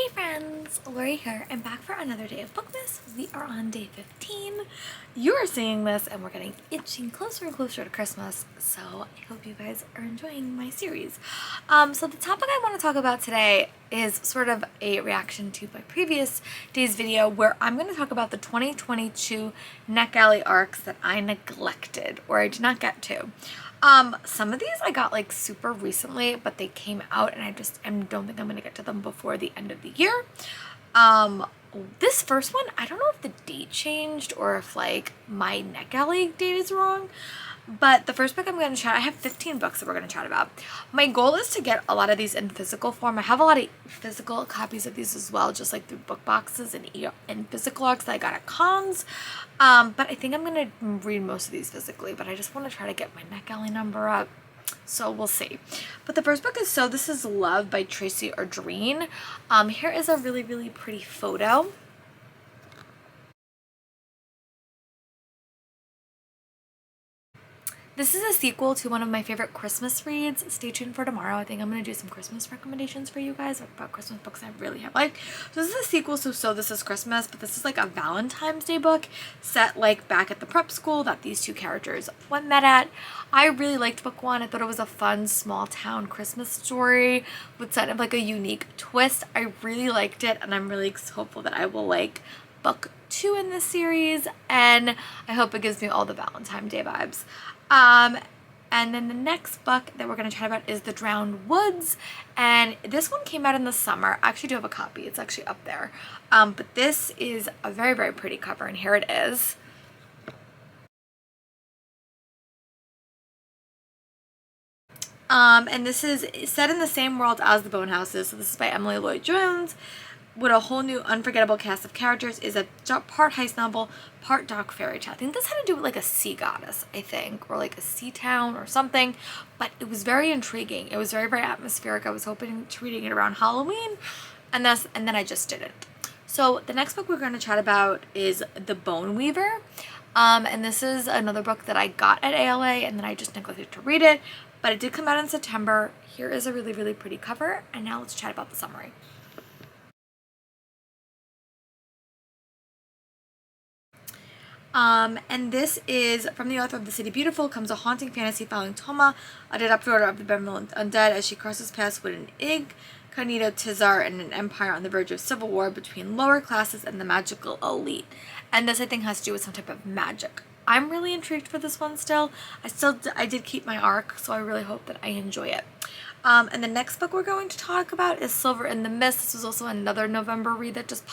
Hey friends, Lori here. I'm back for another day of BookMas. We are on day 15. You are seeing this and we're getting itching closer and closer to Christmas, so I hope you guys are enjoying my series. So the topic I want to talk about today is sort of a reaction to my previous day's video where I'm going to talk about the 2022 Netgally arcs that I neglected or I did not get to. Some of these I got like super recently, but they came out and I don't think I'm gonna get to them before the end of the year. This first one, I don't know if the date changed or if like my Netgally date is wrong, but the first book I'm going to chat, I have 15 books that we're going to chat about. My goal is to get a lot of these in physical form. I have a lot of physical copies of these as well, just like through book boxes and physical arcs that I got at cons. But I think I'm going to read most of these physically, but I just want to try to get my Netgally number up. So we'll see. But the first book is So This Is Love by Tracy Ardreen. Here is a really, really pretty photo. This is a sequel to one of my favorite Christmas reads. Stay tuned for tomorrow. I think I'm going to do some Christmas recommendations for you guys about Christmas books I really have liked. So this is a sequel to So This Is Christmas, but this is like a Valentine's Day book set like back at the prep school that these two characters met at. I really liked book one. I thought it was a fun small town Christmas story with kind of like a unique twist. I really liked it and I'm really hopeful that I will like book two in this series, and I hope it gives me all the Valentine's Day vibes. And then the next book that we're going to chat about is The Drowned Woods, and this one came out in the summer. I actually do have a copy. It's actually up there. But this is a very, very pretty cover, and here it is. And this is set in the same world as The Bone Houses. So this is by Emily Lloyd-Jones. With a whole new unforgettable cast of characters, is a part heist novel, part dark fairy tale. I think this had to do with like a sea goddess, I think, or like a sea town or something, but it was very intriguing. It was very, very atmospheric. I was hoping to reading it around Halloween, and then I just didn't. So the next book we're going to chat about is The Bone Weaver, and this is another book that I got at ALA and then I just neglected to read it, but it did come out in September. Here is a really, really pretty cover, and now let's chat about the summary. And this is from the author of The City Beautiful. Comes a haunting fantasy following Toma, a dead daughter of the Benevolent Undead, as she crosses paths with an incognito Tizar and an empire on the verge of civil war between lower classes and the magical elite. And this, I think, has to do with some type of magic. I'm really intrigued for this one still. I did keep my arc, so I really hope that I enjoy it. And the next book we're going to talk about is Silver in the Mist. This was also another November read that just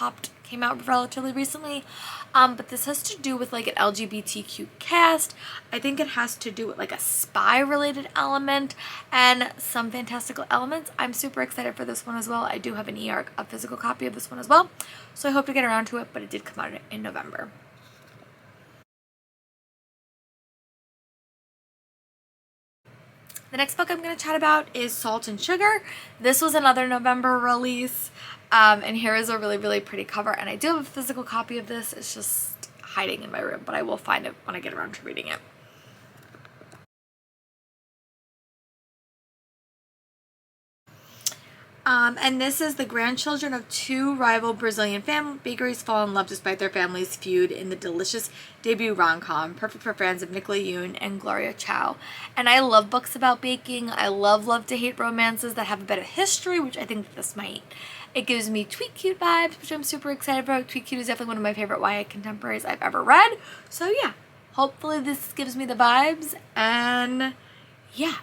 came out relatively recently. But this has to do with like an LGBTQ cast. I think it has to do with like a spy related element and some fantastical elements. I'm super excited for this one as well. I do have an e-arc, a physical copy of this one as well. So I hope to get around to it, but it did come out in November. The next book I'm going to chat about is Salt and Sugar. This was another November release, and here is a really, really pretty cover, and I do have a physical copy of this. It's just hiding in my room, but I will find it when I get around to reading it. And this is the grandchildren of two rival Brazilian bakeries fall in love despite their families' feud in the delicious debut rom-com, perfect for fans of Nicola Yoon and Gloria Chow. And I love books about baking. I love to hate romances that have a bit of history, which I think this might. It gives me Tweet Cute vibes, which I'm super excited about. Tweet Cute is definitely one of my favorite YA contemporaries I've ever read. So yeah, hopefully this gives me the vibes, and yeah.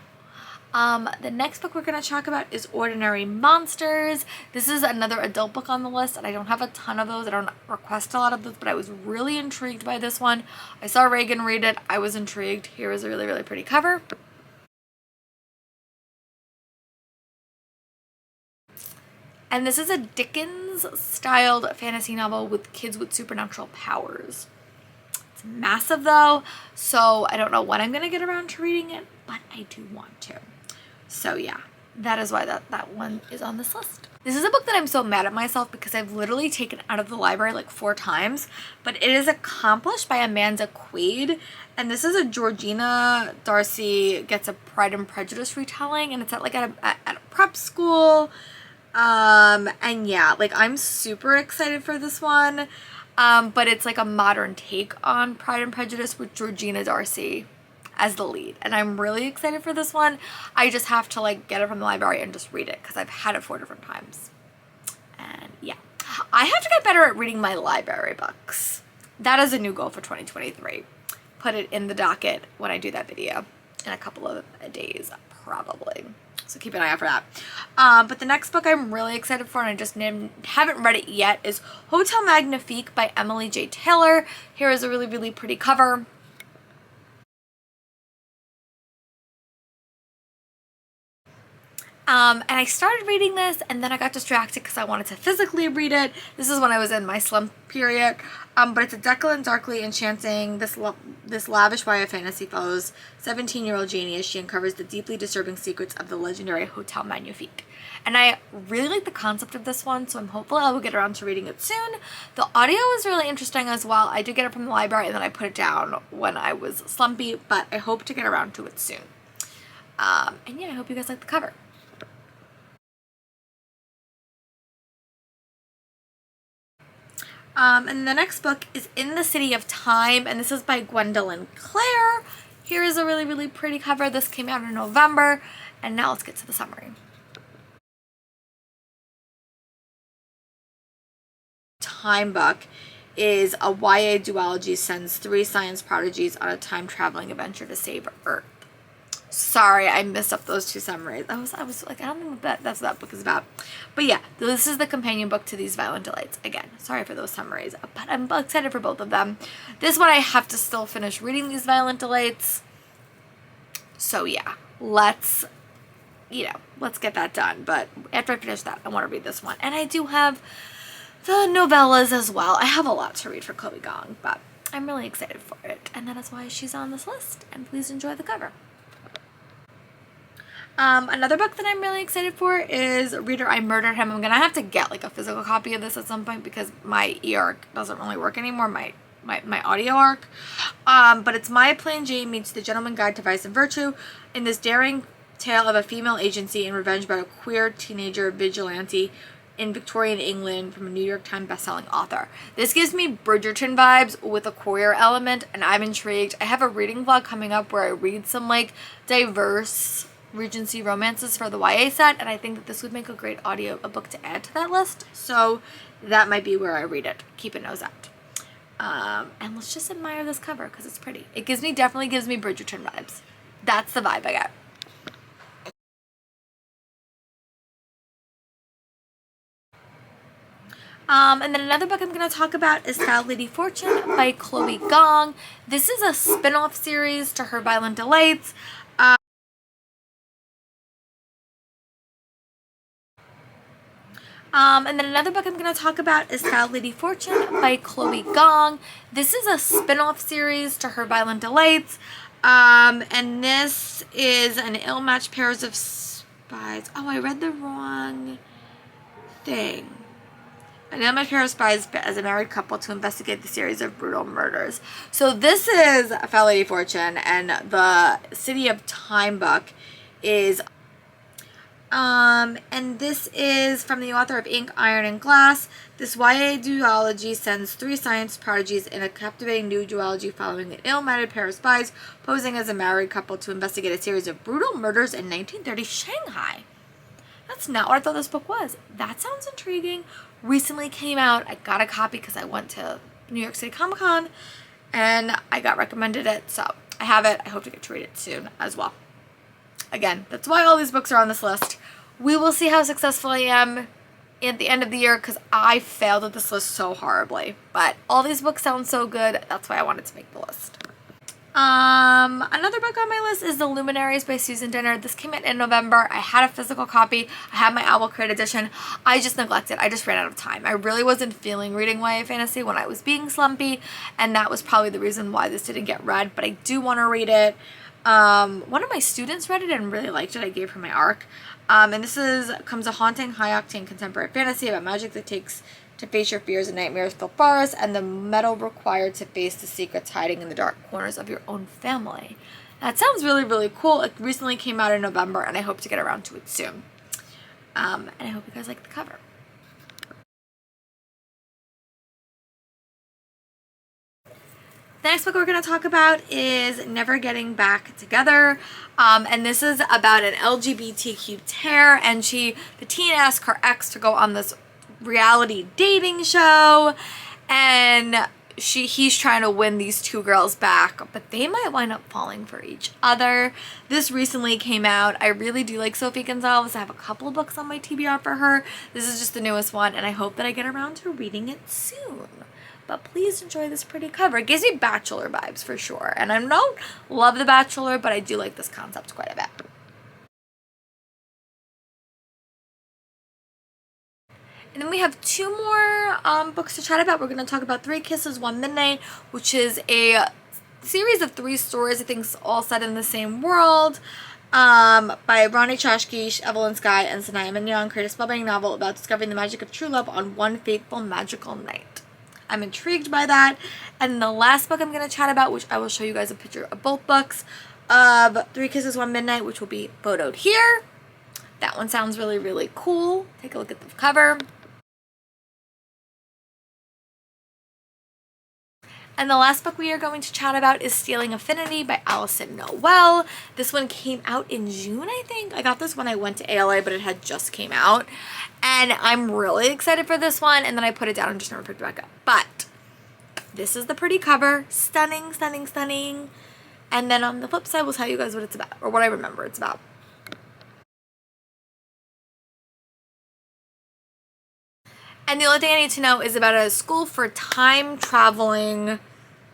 The next book we're going to talk about is Ordinary Monsters. This is another adult book on the list, and I don't have a ton of those. I don't request a lot of those, but I was really intrigued by this one. I saw Reagan read it. I was intrigued. Here is a really, really pretty cover. And this is a Dickens-styled fantasy novel with kids with supernatural powers. It's massive though, so I don't know when I'm going to get around to reading it, but I do want to. So yeah, that is why that one is on this list. This is a book that I'm so mad at myself because I've literally taken out of the library like 4 times, but it is Accomplished by Amanda Quaid, and this is a Georgina Darcy gets a Pride and Prejudice retelling, and it's at a prep school. And yeah, like I'm super excited for this one. But it's like a modern take on Pride and Prejudice with Georgina Darcy as the lead. And I'm really excited for this one. I just have to like get it from the library and just read it because I've had it 4 different times. And yeah, I have to get better at reading my library books. That is a new goal for 2023. Put it in the docket when I do that video in a couple of days, probably. So keep an eye out for that. But the next book I'm really excited for, and I just haven't read it yet, is Hotel Magnifique by Emily J. Taylor. Here is a really, really pretty cover. And I started reading this and then I got distracted because I wanted to physically read it. This is when I was in my slump period. But it's a decadent, darkly enchanting, this lavish YA fantasy follows 17-year-old Janie as she uncovers the deeply disturbing secrets of the legendary Hotel Magnifique. And I really like the concept of this one, so I'm hopeful I will get around to reading it soon. The audio is really interesting as well. I did get it from the library and then I put it down when I was slumpy, but I hope to get around to it soon. And yeah, I hope you guys like the cover. And the next book is In the City of Time, and this is by Gwendolyn Clare. Here is a really, really pretty cover. This came out in November, and now let's get to the summary. Time book is a YA duology sends 3 science prodigies on a time-traveling adventure to save Earth. Sorry, I messed up those 2 summaries. I was like, I don't think that's what that book is about. But yeah, this is the companion book to These Violent Delights. Again, sorry for those summaries, but I'm excited for both of them. This one I have to still finish reading These Violent Delights. So yeah, let's get that done. But after I finish that, I want to read this one. And I do have the novellas as well. I have a lot to read for Chloe Gong, but I'm really excited for it. And that is why she's on this list. And please enjoy the cover. Another book that I'm really excited for is Reader, I Murdered Him. I'm gonna have to get like a physical copy of this at some point because my e-arc doesn't really work anymore, my audio arc. But it's Maya Plain Jane meets The Gentleman Guide to Vice and Virtue in this daring tale of a female agency and revenge about a queer teenager vigilante in Victorian England from a New York Times bestselling author. This gives me Bridgerton vibes with a queer element, and I'm intrigued. I have a reading vlog coming up where I read some like diverse Regency romances for the YA set, and I think that this would make a great a book to add to that list, so that might be where I read it. Keep a nose out. And let's just admire this cover because it's pretty. It definitely gives me Bridgerton vibes. That's the vibe I get. And then another book I'm going to talk about is Foul Lady Fortune by Chloe Gong. This is a spin-off series to Her Violent Delights. And then another book I'm going to talk about is Foul Lady Fortune by Chloe Gong. This is a spin-off series to Her Violent Delights. And this is an ill-matched pairs of spies. Oh, I read the wrong thing. An ill-matched pair of spies as a married couple to investigate the series of brutal murders. So this is Foul Lady Fortune, and the City of Time book is and this is from the author of Ink, Iron, and Glass. This YA duology sends 3 science prodigies in a captivating new duology following an ill-matched pair of spies posing as a married couple to investigate a series of brutal murders in 1930 Shanghai. That's not what I thought this book was. That sounds intriguing. Recently came out. I got a copy because I went to New York City Comic Con and I got recommended it. So I have it. I hope to get to read it soon as well. Again, that's why all these books are on this list. We will see how successful I am at the end of the year because I failed at this list so horribly. But all these books sound so good. That's why I wanted to make the list. Another book on my list is The Luminaries by Susan Dinner. This came out in November. I had a physical copy. I had my Owl Crate edition. I just neglected. I just ran out of time. I really wasn't feeling reading YA fantasy when I was being slumpy, and that was probably the reason why this didn't get read, but I do want to read it. One of my students read it and really liked it. I gave her my ARC. And this comes a haunting, high-octane contemporary fantasy about magic that takes to face your fears and nightmares filled forest and the mettle required to face the secrets hiding in the dark corners of your own family. That sounds really, really cool. It recently came out in November and I hope to get around to it soon. And I hope you guys like the cover. The next book we're going to talk about is Never Getting Back Together, and this is about an LGBTQ tear, and the teen asked her ex to go on this reality dating show, and he's trying to win these two girls back, but they might wind up falling for each other. This recently came out. I really do like Sophie Gonzalez. I have a couple of books on my TBR for her. This is just the newest one, and I hope that I get around to reading it soon. But please enjoy this pretty cover. It gives me Bachelor vibes for sure. And I don't love The Bachelor, but I do like this concept quite a bit. And then we have two more books to chat about. We're going to talk about 3 Kisses, 1 Midnight, which is a series of 3 stories, I think, all set in the same world, by Ronnie Chashki, Evelyn Skye, and Sanaya Mignon, create a spellbinding novel about discovering the magic of true love on one fateful magical night. I'm intrigued by that. And the last book I'm going to chat about, which I will show you guys a picture of both books, of 3 Kisses, 1 Midnight, which will be photoed here. That one sounds really, really cool. Take a look at the cover. And the last book we are going to chat about is Stealing Affinity by Alison Noel. This one came out in June, I think. I got this when I went to ALA, but it had just came out. And I'm really excited for this one. And then I put it down and just never picked it back up. But this is the pretty cover. Stunning, stunning, stunning. And then on the flip side, we'll tell you guys what it's about, or what I remember it's about. And the only thing I need to know is about a school for time traveling.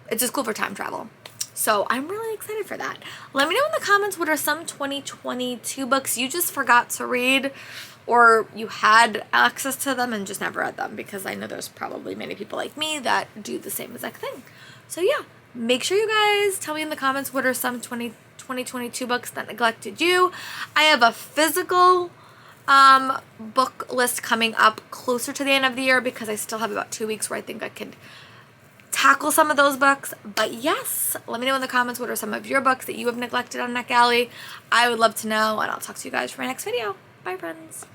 It's a school for time travel. So I'm really excited for that. Let me know in the comments what are some 2022 books you just forgot to read, or you had access to them and just never read them, because I know there's probably many people like me that do the same exact thing. So yeah, make sure you guys tell me in the comments what are some 2022 books that neglected you. I have a physical book list coming up closer to the end of the year, because I still have about 2 weeks where I think I could tackle some of those books. But yes, let me know in the comments what are some of your books that you have neglected on Netgally. I would love to know, and I'll talk to you guys for my next video. Bye, friends.